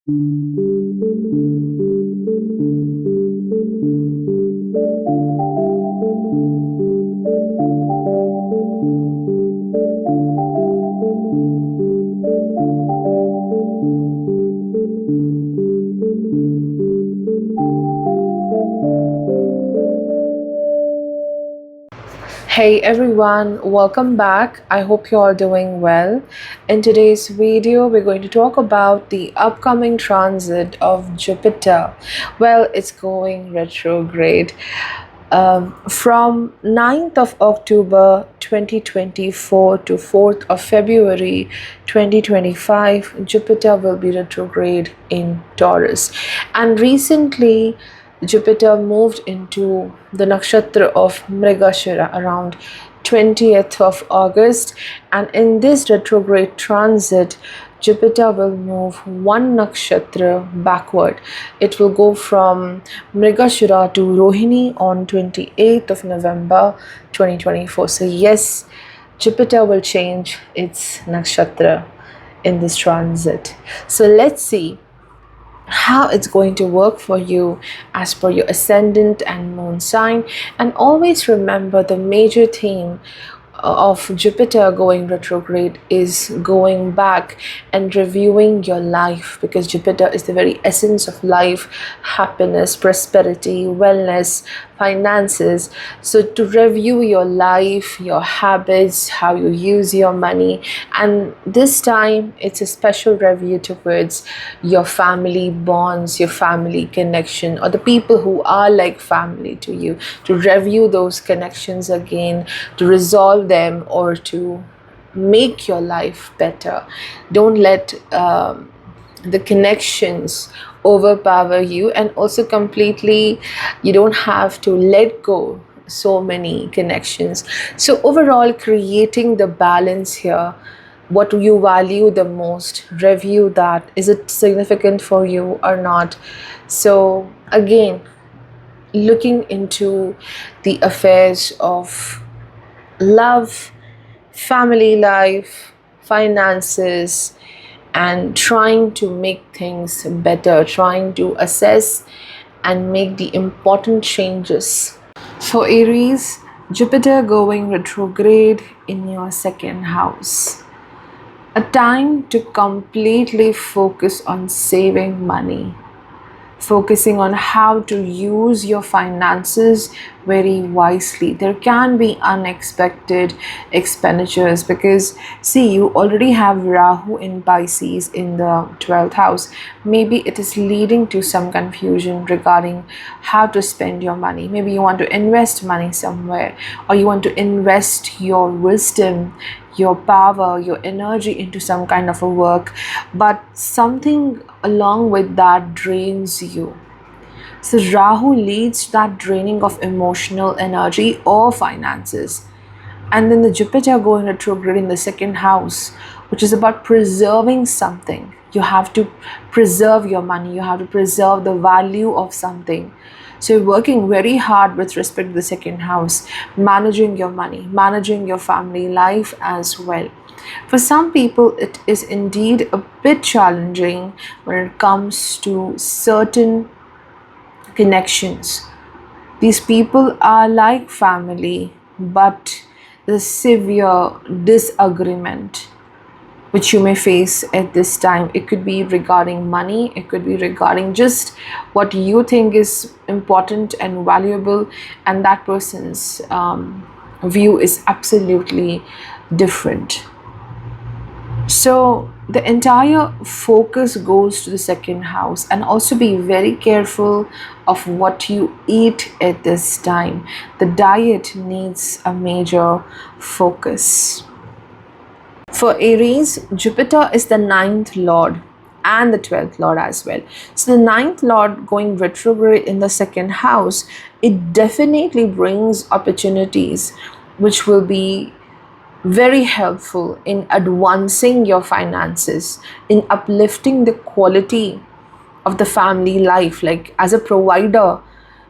Hey everyone, welcome back. I hope you're all doing well. In today's video, we're going to talk about the upcoming transit of Jupiter. Well, it's going retrograde. From 9th of October 2024 to 4th of February 2025, Jupiter will be retrograde in Taurus. And recently, Jupiter moved into the nakshatra of Mrigashira around 20th of August, and in this retrograde transit, Jupiter will move one nakshatra backward. It will go from Mrigashira to Rohini on 28th of November 2024. So yes, Jupiter will change its nakshatra in this transit. So let's see how it's going to work for you as per your ascendant and moon sign. And always remember, the major theme of Jupiter going retrograde is going back and reviewing your life, because Jupiter is the very essence of life, happiness, prosperity, wellness, finances. So to review your life, your habits, how you use your money, and this time it's a special review towards your family bonds, your family connection, or the people who are like family to you, to review those connections again, to resolve them, or to make your life better. Don't let the connections overpower you, and also completely you don't have to let go so many connections. So overall, creating the balance here, what you value the most, review that. Is it significant for you or not? So again, looking into the affairs of love, family life, finances, and trying to make things better, trying to assess and make the important changes. For Aries, Jupiter going retrograde in your second house. A time to completely focus on saving money, focusing on how to use your finances very wisely. There can be unexpected expenditures because, see, you already have Rahu in Pisces in the 12th house. Maybe it is leading to some confusion regarding how to spend your money. Maybe you want to invest money somewhere, or you want to invest your wisdom, your power, your energy into some kind of a work, but something along with that drains you. So Rahu leads to that draining of emotional energy or finances. And then the Jupiter going retrograde in the second house, which is about preserving something. You have to preserve your money, you have to preserve the value of something. So you're working very hard with respect to the second house, managing your money, managing your family life as well. For some people, it is indeed a bit challenging when it comes to certain connections. These people are like family, but the severe disagreement which you may face at this time, it could be regarding money, it could be regarding just what you think is important and valuable, and that person's view is absolutely different. So the entire focus goes to the second house. And also be very careful of what you eat at this time. The diet needs a major focus. For Aries, Jupiter is the ninth lord and the 12th lord as well. So the ninth lord going retrograde in the second house, it definitely brings opportunities which will be very helpful in advancing your finances, in uplifting the quality of the family life. Like as a provider,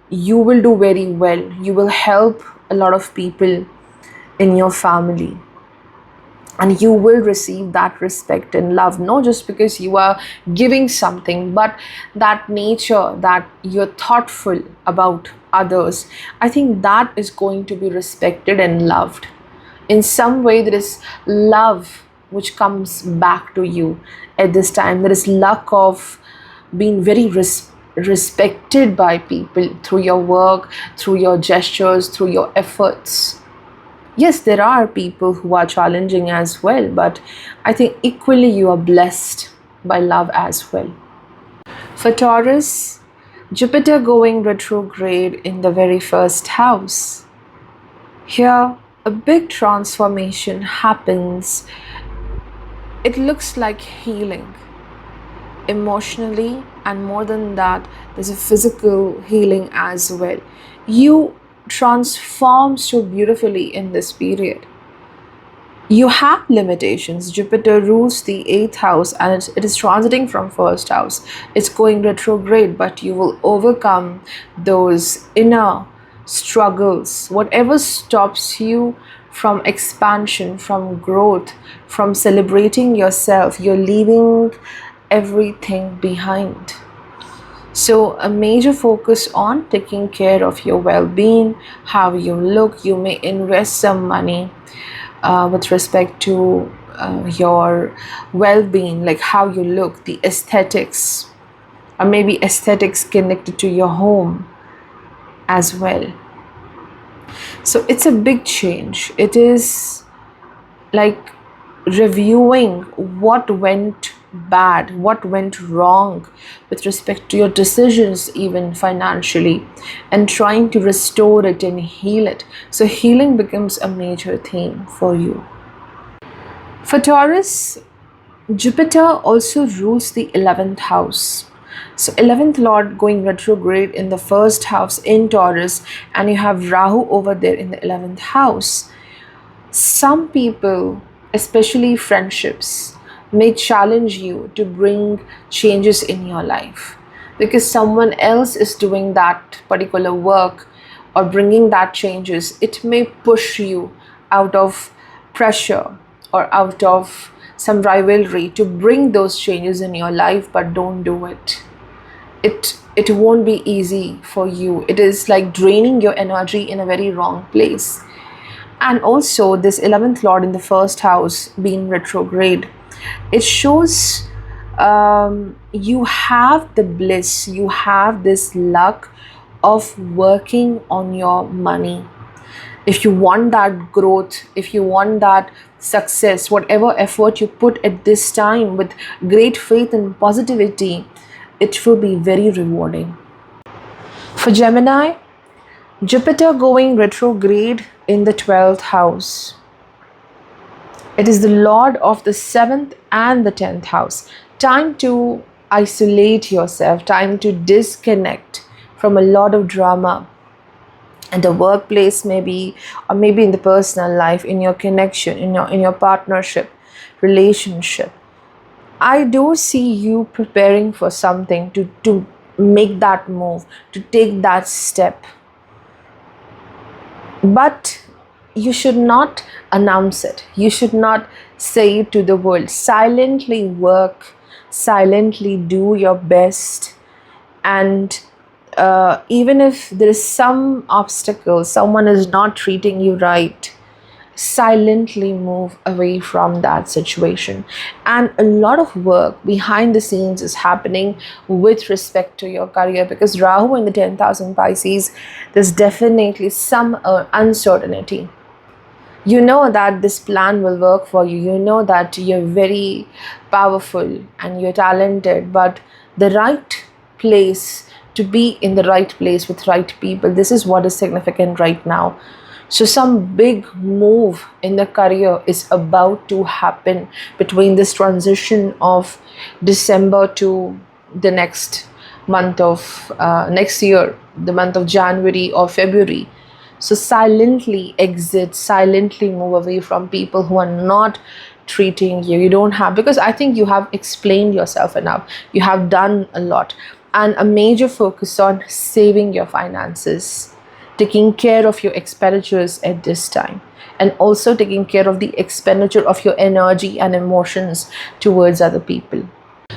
you will do very well. You will help a lot of people in your family. and you will receive that respect and love, not just because you are giving something, but that nature that you're thoughtful about others. I think that is going to be respected and loved. In some way, there is love which comes back to you at this time. There is luck of being very respected by people through your work, through your gestures, through your efforts. Yes, there are people who are challenging as well, but I think equally you are blessed by love as well. For Taurus, Jupiter going retrograde in the very first house. Here, a big transformation happens. It looks like healing emotionally, and more than that, there's a physical healing as well. You transform so beautifully in this period. You have limitations. Jupiter rules the eighth house, and it is transiting from first house. It's going retrograde, but you will overcome those inner struggles. Whatever stops you from expansion, from growth, from celebrating yourself, you're leaving everything behind. So, a major focus on taking care of your well being, how you look. You may invest some money with respect to your well being, like how you look, the aesthetics, or maybe aesthetics connected to your home as well. So, it's a big change. It is like reviewing what went bad, what went wrong with respect to your decisions, even financially, and trying to restore it and heal it. So, healing becomes a major theme for you. For Taurus, Jupiter also rules the 11th house. So 11th Lord going retrograde in the first house in Taurus, and you have Rahu over there in the 11th house. Some people, especially friendships, may challenge you to bring changes in your life because someone else is doing that particular work or bringing that changes. It may push you out of pressure or out of some rivalry to bring those changes in your life, but don't do it. It won't be easy for you. It is like draining your energy in a very wrong place. And also, this 11th Lord in the first house being retrograde, it shows you have the bliss, you have this luck of working on your money. If you want that growth, if you want that success, whatever effort you put at this time with great faith and positivity, it will be very rewarding. For Gemini, Jupiter going retrograde in the 12th house. It is the Lord of the 7th and the 10th house. Time to isolate yourself, time to disconnect from a lot of drama in the workplace, maybe, or maybe in the personal life, in your connection, in your partnership, relationship. I do see you preparing for something to make that move, to take that step. But you should not announce it. You should not say it to the world. Silently work, silently do your best. And even if there is some obstacle, someone is not treating you right, silently move away from that situation. And a lot of work behind the scenes is happening with respect to your career, because Rahu in the 10,000 Pisces, there's definitely some uncertainty. You know that this plan will work for you. You know that you're very powerful and you're talented, but the right place, to be in the right place with right people, this is what is significant right now. So some big move in the career is about to happen between this transition of December to the next month of next year, the month of January or February. So silently exit, silently move away from people who are not treating you. You don't have, because I think you have explained yourself enough. You have done a lot. And a major focus on saving your finances, taking care of your expenditures at this time. and also taking care of the expenditure of your energy and emotions towards other people.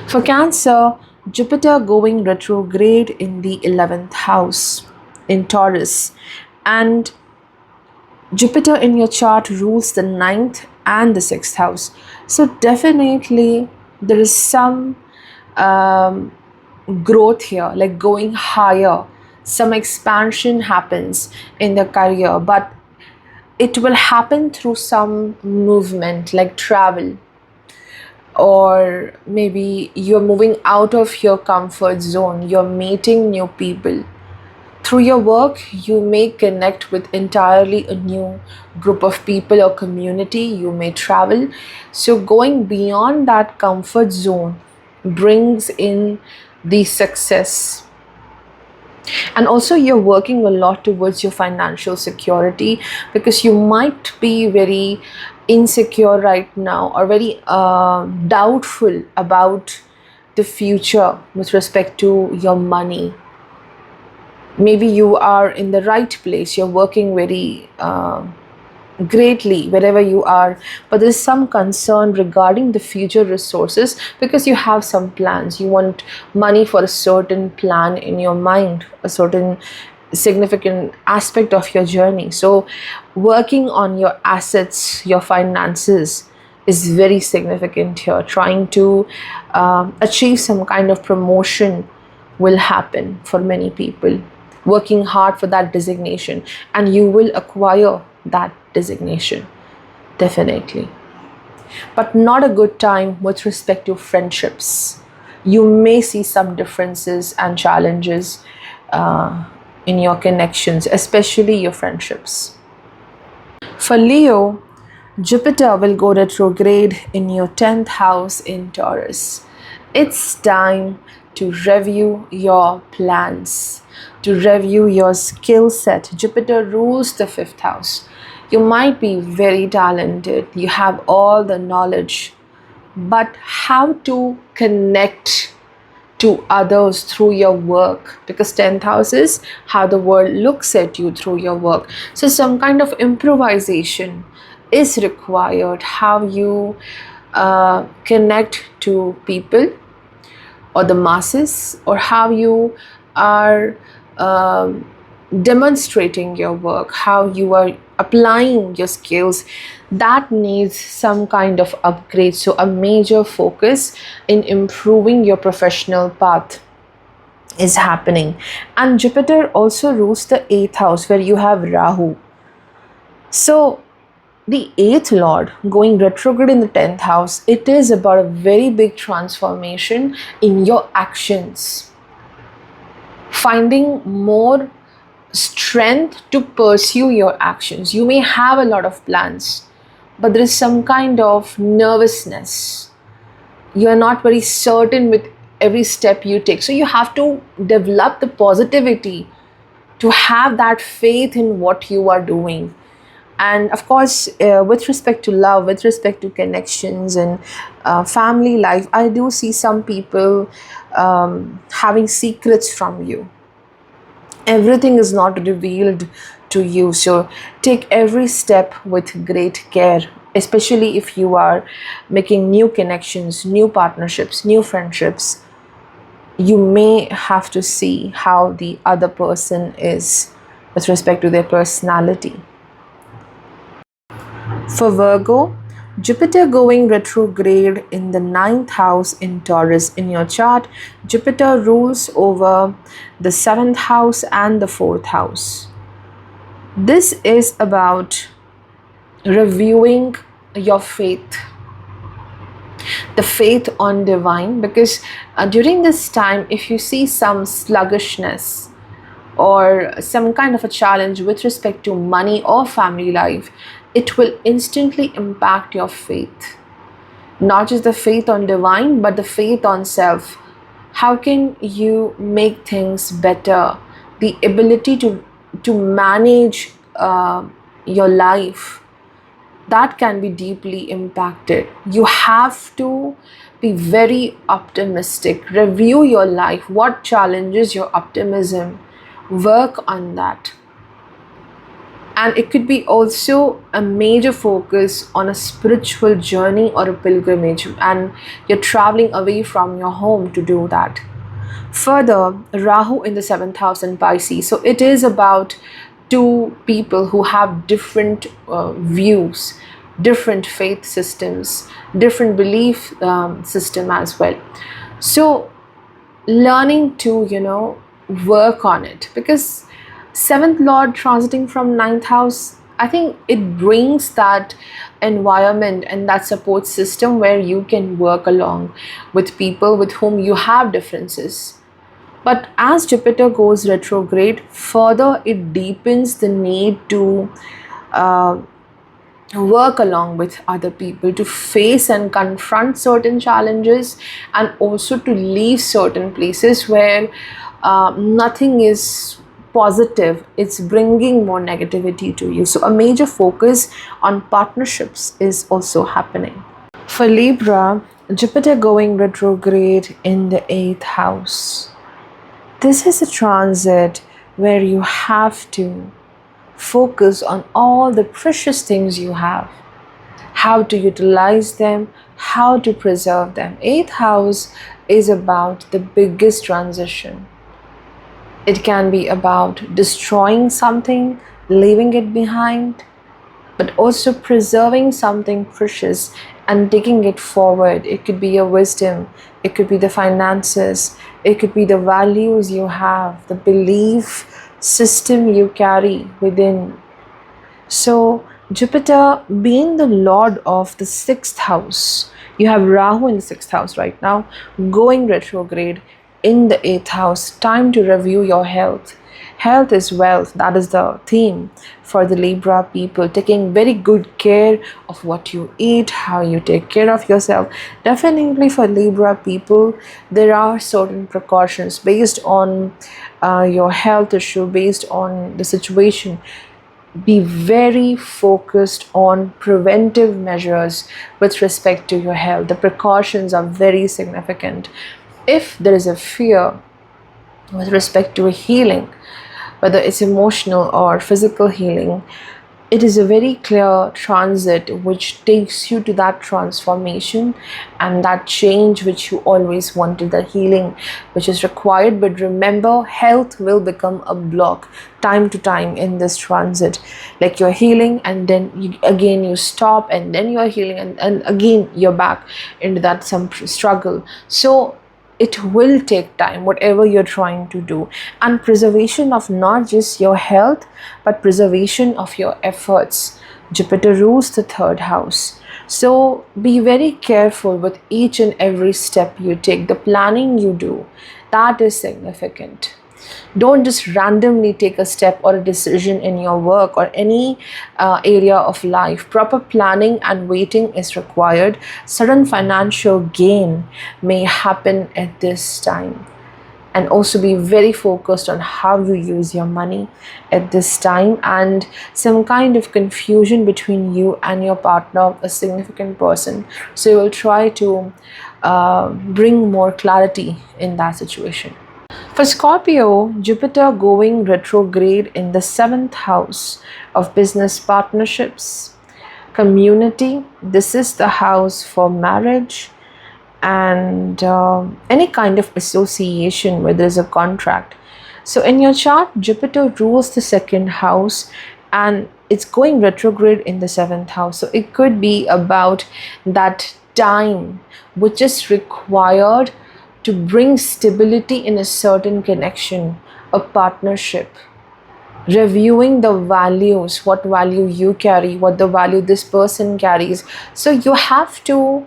For Cancer, Jupiter going retrograde in the 11th house in Taurus, and Jupiter in your chart rules the ninth and the sixth house. So, definitely, there is some um, growth here, like going higher. Some expansion happens in the career, but it will happen through some movement like travel, or maybe you're moving out of your comfort zone, you're meeting new people. Through your work, you may connect with entirely a new group of people or community. You may travel. So, going beyond that comfort zone brings in the success. And also, you're working a lot towards your financial security, because you might be very insecure right now, or very doubtful about the future with respect to your money. Maybe you are in the right place, you're working very greatly wherever you are, but there's some concern regarding the future resources, because you have some plans. You want money for a certain plan in your mind, a certain significant aspect of your journey. So working on your assets, your finances, is very significant here. Trying to achieve some kind of promotion will happen for many people. Working hard for that designation, and you will acquire that designation, definitely. But not a good time with respect to friendships. You may see some differences and challenges in your connections, especially your friendships. For Leo, Jupiter will go retrograde in your 10th house in Taurus. It's time to review your plans, to review your skill set. Jupiter rules the 5th house. You might be very talented, you have all the knowledge, but how to connect to others through your work, because 10th house is how the world looks at you through your work. So some kind of improvisation is required. How you connect to people or the masses, or how you are demonstrating your work, how you are applying your skills, that needs some kind of upgrade. So a major focus in improving your professional path is happening. And Jupiter also rules the 8th house, where you have Rahu. So the 8th lord going retrograde in the 10th house, it is about a very big transformation in your actions, finding more strength to pursue your actions. You may have a lot of plans, but there is some kind of nervousness. You are not very certain with every step you take. So you have to develop the positivity, to have that faith in what you are doing. And of course, with respect to love, with respect to connections and family life, I do see some people having secrets from you. Everything is not revealed to you. So take every step with great care, especially if you are making new connections, new partnerships, new friendships. You may have to see how the other person is with respect to their personality. For Virgo, Jupiter going retrograde in the 9th house in Taurus in your chart. Jupiter rules over the 7th house and the 4th house. This is about reviewing your faith, the faith on divine, because during this time, if you see some sluggishness or some kind of a challenge with respect to money or family life, it will instantly impact your faith. Not just the faith on divine, but the faith on self. How can you make things better? The ability to manage your life, that can be deeply impacted. You have to be very optimistic. Review your life. What challenges your optimism? Work on that. And it could be also a major focus on a spiritual journey or a pilgrimage, and you're traveling away from your home to do that. Further, Rahu in the seventh house in Pisces. So it is about two people who have different views, different faith systems, different belief system as well. So learning to, work on it, because seventh lord transiting from ninth house, I think it brings that environment and that support system where you can work along with people with whom you have differences. But as Jupiter goes retrograde, further it deepens the need to uh, work along with other people, to face and confront certain challenges, and also to leave certain places where nothing is positive, it's bringing more negativity to you. So a major focus on partnerships is also happening. For Libra, Jupiter going retrograde in the 8th house. This is a transit where you have to focus on all the precious things you have, how to utilize them, how to preserve them. 8th house is about the biggest transition. It can be about destroying something, leaving it behind, but also preserving something precious and taking it forward. It could be your wisdom, it could be the finances, it could be the values you have, the belief system you carry within. So, Jupiter being the lord of the 6th house, you have Rahu in the 6th house right now, going retrograde in the 8th house. Time to review your health. Health is wealth. That is the theme for the Libra people. Taking very good care of what you eat, how you take care of yourself. Definitely for Libra people, there are certain precautions based on your health issue, based on the situation. Be very focused on preventive measures with respect to your health. The precautions are very significant. If there is a fear with respect to a healing, whether it's emotional or physical healing, it is a very clear transit which takes you to that transformation and that change which you always wanted, the healing which is required. But remember, health will become a block time to time in this transit. Like you're healing and then again you stop, and then you're healing and again you're back into that some struggle. So it will take time, whatever you're trying to do. And preservation of not just your health, but preservation of your efforts. Jupiter rules the 3rd house. So be very careful with each and every step you take, the planning you do. That is significant. Don't just randomly take a step or a decision in your work or any area of life. Proper planning and waiting is required. Sudden financial gain may happen at this time. And also be very focused on how you use your money at this time, and some kind of confusion between you and your partner, a significant person. So you will try to bring more clarity in that situation. For Scorpio, Jupiter going retrograde in the 7th house of business partnerships, community. This is the house for marriage and any kind of association where there's a contract. So in your chart, Jupiter rules the 2nd house and it's going retrograde in the 7th house. So it could be about that time which is required to bring stability in a certain connection, a partnership. Reviewing the values, what value you carry, what the value this person carries. So you have to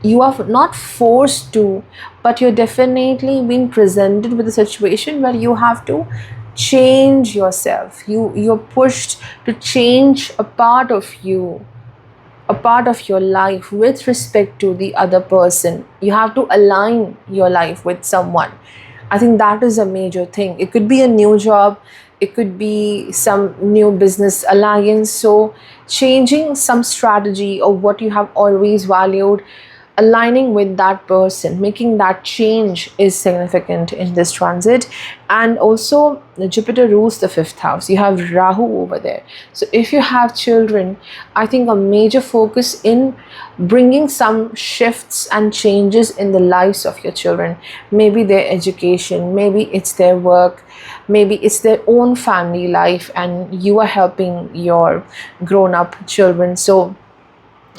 you are not forced to, but you're definitely being presented with a situation where you have to change yourself. You're pushed to change a part of you, a part of your life with respect to the other person. You have to align your life with someone. I think that is a major thing. It could be a new job, it could be some new business alliance. So changing some strategy or what you have always valued, aligning with that person, making that change is significant in this transit. And also, Jupiter rules the fifth house. You have Rahu over there. So, if you have children, I think a major focus in bringing some shifts and changes in the lives of your children. Maybe their education, maybe it's their work, maybe it's their own family life, and you are helping your grown up children. So,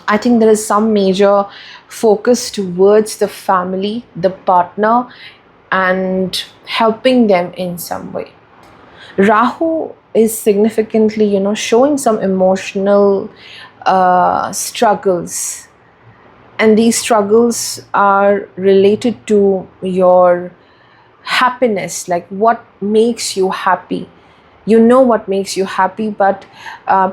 I think there is some major focus towards the family, the partner, and helping them in some way. Rahu is significantly, showing some emotional struggles, and these struggles are related to your happiness, like what makes you happy. You know what makes you happy, but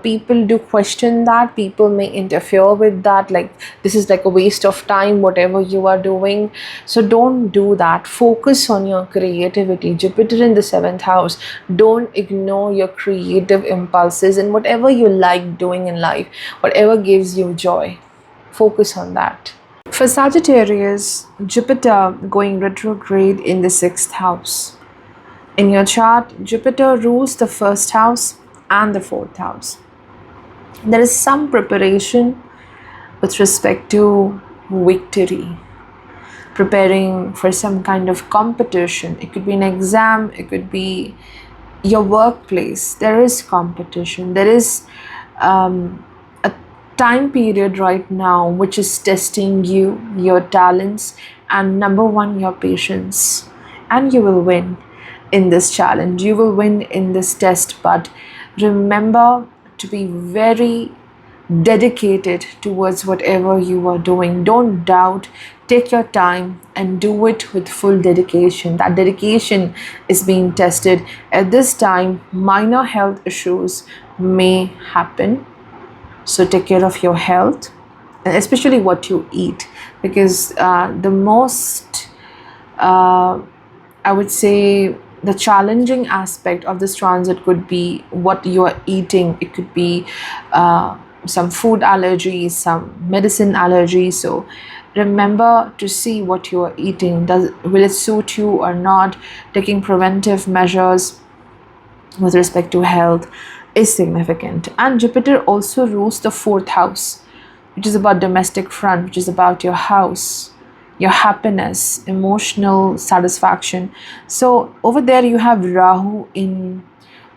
people do question that. People may interfere with that, like this is like a waste of time whatever you are doing. So don't do that. Focus on your creativity. Jupiter in the seventh house. Don't ignore your creative impulses and whatever you like doing in life, whatever gives you joy, focus on that. For Sagittarius, Jupiter going retrograde in the sixth house. In your chart, Jupiter rules the first house and the fourth house. There is some preparation with respect to victory, preparing for some kind of competition. It could be an exam, it could be your workplace. There is competition. There is a time period right now which is testing you, your talents, and number one, your patience. And you will win in this challenge. You will win in this test, but remember to be very dedicated towards whatever you are doing. Don't doubt. Take your time and do it with full dedication. That dedication is being tested. At this time, minor health issues may happen. So take care of your health, and especially what you eat, because the most, I would say, the challenging aspect of this transit could be what you are eating. It could be some food allergies, some medicine allergies. So remember to see what you are eating. Will it suit you or not? Taking preventive measures with respect to health is significant. And Jupiter also rules the fourth house, which is about domestic front, which is about your house, your happiness, emotional satisfaction. So over there you have Rahu in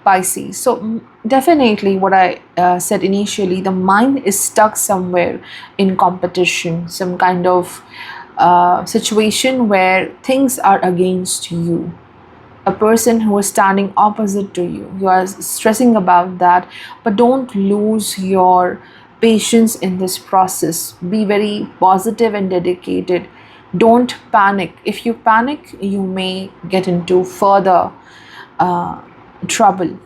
Pisces. So definitely what I said initially, the mind is stuck somewhere in competition, some kind of situation where things are against you. A person who is standing opposite to you. You are stressing about that, but don't lose your patience in this process. Be very positive and dedicated. Don't panic. If you panic, you may get into further trouble.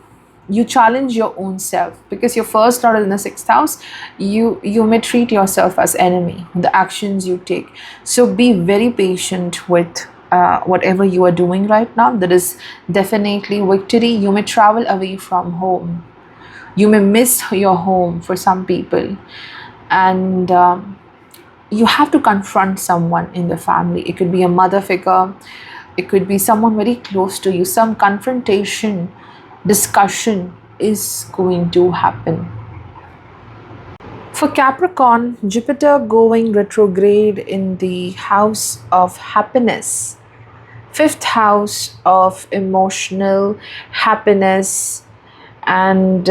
You challenge your own self, because your first lord is in the sixth house. You may treat yourself as enemy, the actions you take. So be very patient with whatever you are doing right now. There is definitely victory. You may travel away from home. You may miss your home for some people, and you have to confront someone in the family. It could be a mother figure, it could be someone very close to you. Some confrontation, discussion is going to happen. For Capricorn, Jupiter going retrograde in the house of happiness, fifth house of emotional happiness and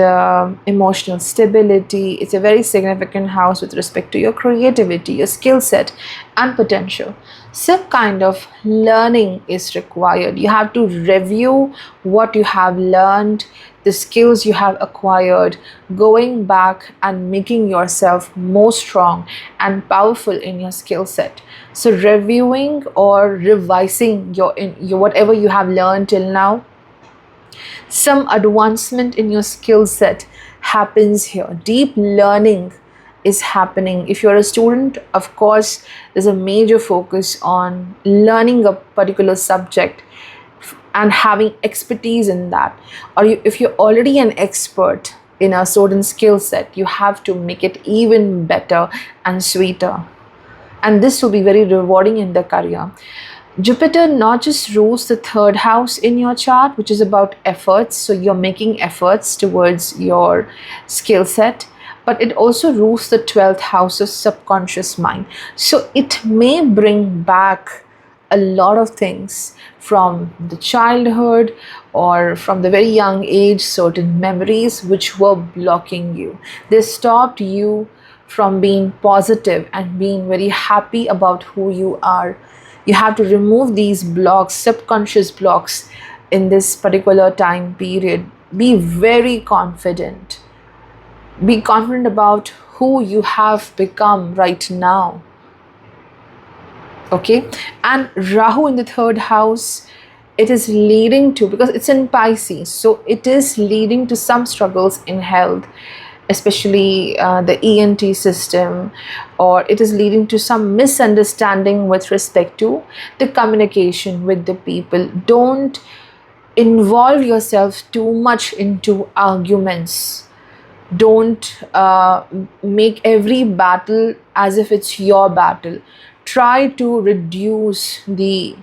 emotional stability. It's a very significant house with respect to your creativity, your skill set, and potential. Some kind of learning is required. You have to review what you have learned, the skills you have acquired, going back and making yourself more strong and powerful in your skill set. So reviewing or revising your whatever you have learned till now, some advancement in your skill set happens here. Deep learning is happening. If you're a student, of course, there's a major focus on learning a particular subject and having expertise in that. Or if you're already an expert in a certain skill set, you have to make it even better and sweeter. and this will be very rewarding in the career. Jupiter not just rules the third house in your chart, which is about efforts, so you're making efforts towards your skill set, but it also rules the 12th house of subconscious mind. So it may bring back a lot of things from the childhood or from the very young age, certain memories which were blocking you. They stopped you from being positive and being very happy about who you are. You have to remove these blocks, subconscious blocks, in this particular time period. Be very confident. Be confident about who you have become right now. Okay, and Rahu in the third house, it is leading to, because it's in Pisces, so it is leading to some struggles in health, especially the ENT system, or it is leading to some misunderstanding with respect to the communication with the people. Don't involve yourself too much into arguments. Don't make every battle as if it's your battle. Try to reduce the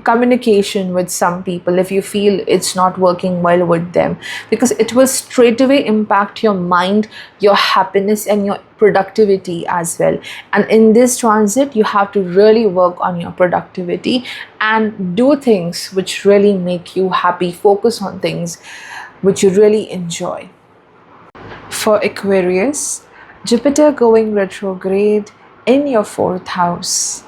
communication with some people if you feel it's not working well with them, because it will straight away impact your mind, your happiness, and your productivity as well. And in this transit, you have to really work on your productivity and do things which really make you happy. Focus on things which you really enjoy. For Aquarius, Jupiter going retrograde in your fourth house.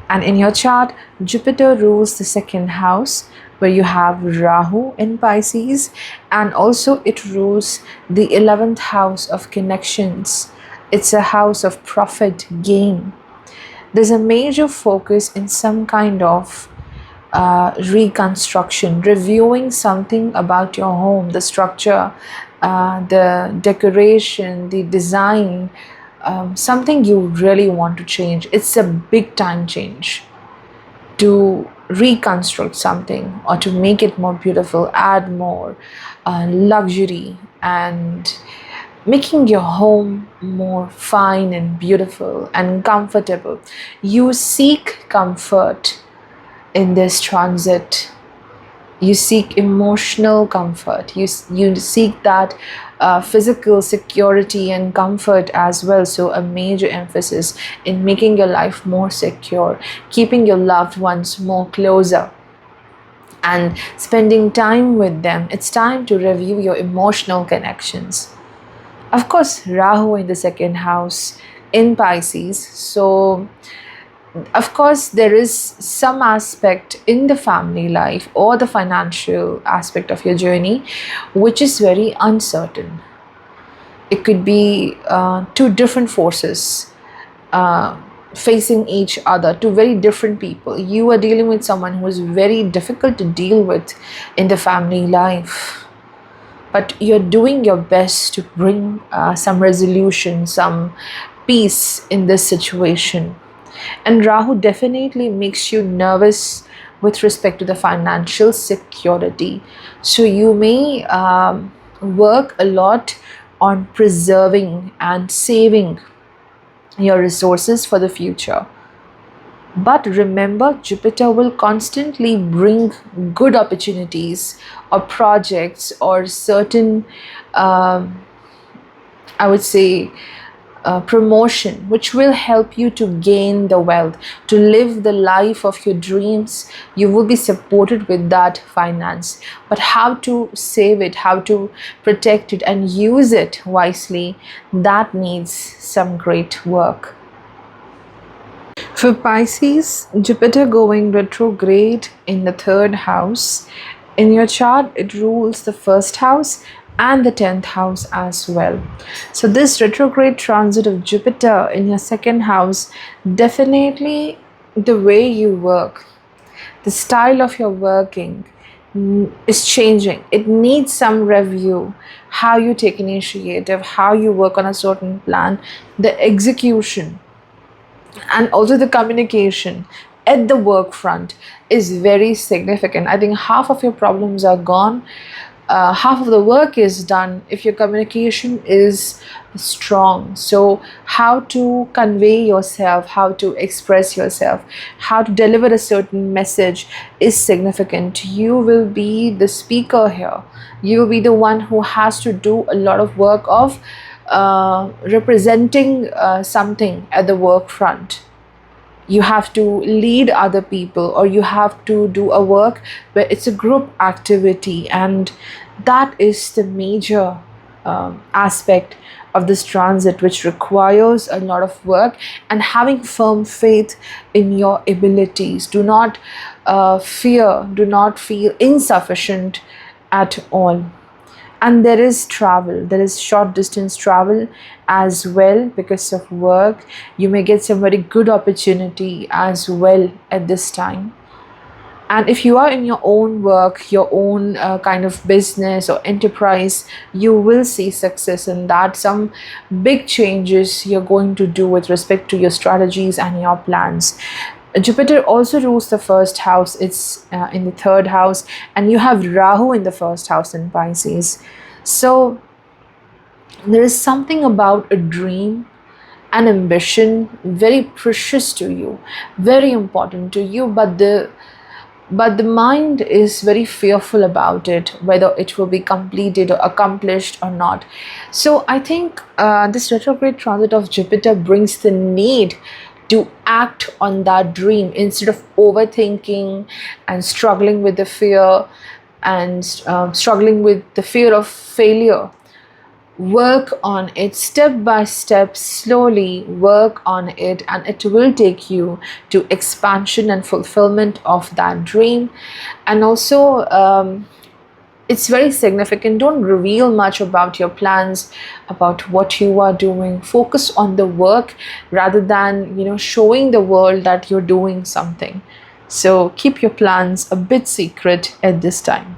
And in your chart, Jupiter rules the second house, where you have Rahu in Pisces, and also it rules the 11th house of connections. It's a house of profit gain. There's a major focus in some kind of reconstruction, reviewing something about your home, the structure, the decoration, the design, something you really want to change. It's a big time change to reconstruct something or to make it more beautiful, add more luxury, and making your home more fine and beautiful and comfortable. You seek comfort in this transit. You seek emotional comfort. You seek that physical security and comfort as well. So a major emphasis in making your life more secure, keeping your loved ones more closer, and spending time with them. It's time to review your emotional connections. Of course, Rahu in the second house in Pisces. So of course, there is some aspect in the family life or the financial aspect of your journey which is very uncertain. It could be two different forces facing each other, two very different people. You are dealing with someone who is very difficult to deal with in the family life, but you're doing your best to bring some resolution, some peace in this situation. And Rahu definitely makes you nervous with respect to the financial security. So you may work a lot on preserving and saving your resources for the future. But remember, Jupiter will constantly bring good opportunities or projects or certain, I would say, promotion, which will help you to gain the wealth, to live the life of your dreams. You will be supported with that finance, but how to save it, how to protect it and use it wisely, that needs some great work. For Pisces, Jupiter going retrograde in the third house. In your chart, it rules the first house and the 10th house as well. So this retrograde transit of Jupiter in your second house, definitely the way you work, the style of your working is changing. It needs some review. How you take initiative, how you work on a certain plan, the execution, and also the communication at the work front is very significant. I think half of your problems are gone half of the work is done if your communication is strong. So how to convey yourself, how to express yourself, how to deliver a certain message is significant. You will be the speaker here. You will be the one who has to do a lot of work of representing something at the work front. You have to lead other people, or you have to do a work where it's a group activity, and that is the major aspect of this transit, which requires a lot of work and having firm faith in your abilities. Do not fear, do not feel insufficient at all. And there is travel, there is short distance travel as well because of work. You may get some very good opportunity as well at this time. And if you are in your own work, your own kind of business or enterprise, you will see success in that. Some big changes you're going to do with respect to your strategies and your plans. Jupiter also rules the first house. It's in the third house, and you have Rahu in the first house in Pisces. So there is something about a dream, an ambition, very precious to you, very important to you, but the mind is very fearful about it, whether it will be completed or accomplished or not. So I think this retrograde transit of Jupiter brings the need to act on that dream instead of overthinking and struggling with the fear, and struggling with the fear of failure. Work on it step by step, slowly work on it, and it will take you to expansion and fulfillment of that dream. And also it's very significant. Don't reveal much about your plans, about what you are doing. Focus on the work rather than showing the world that you're doing something. So keep your plans a bit secret at this time.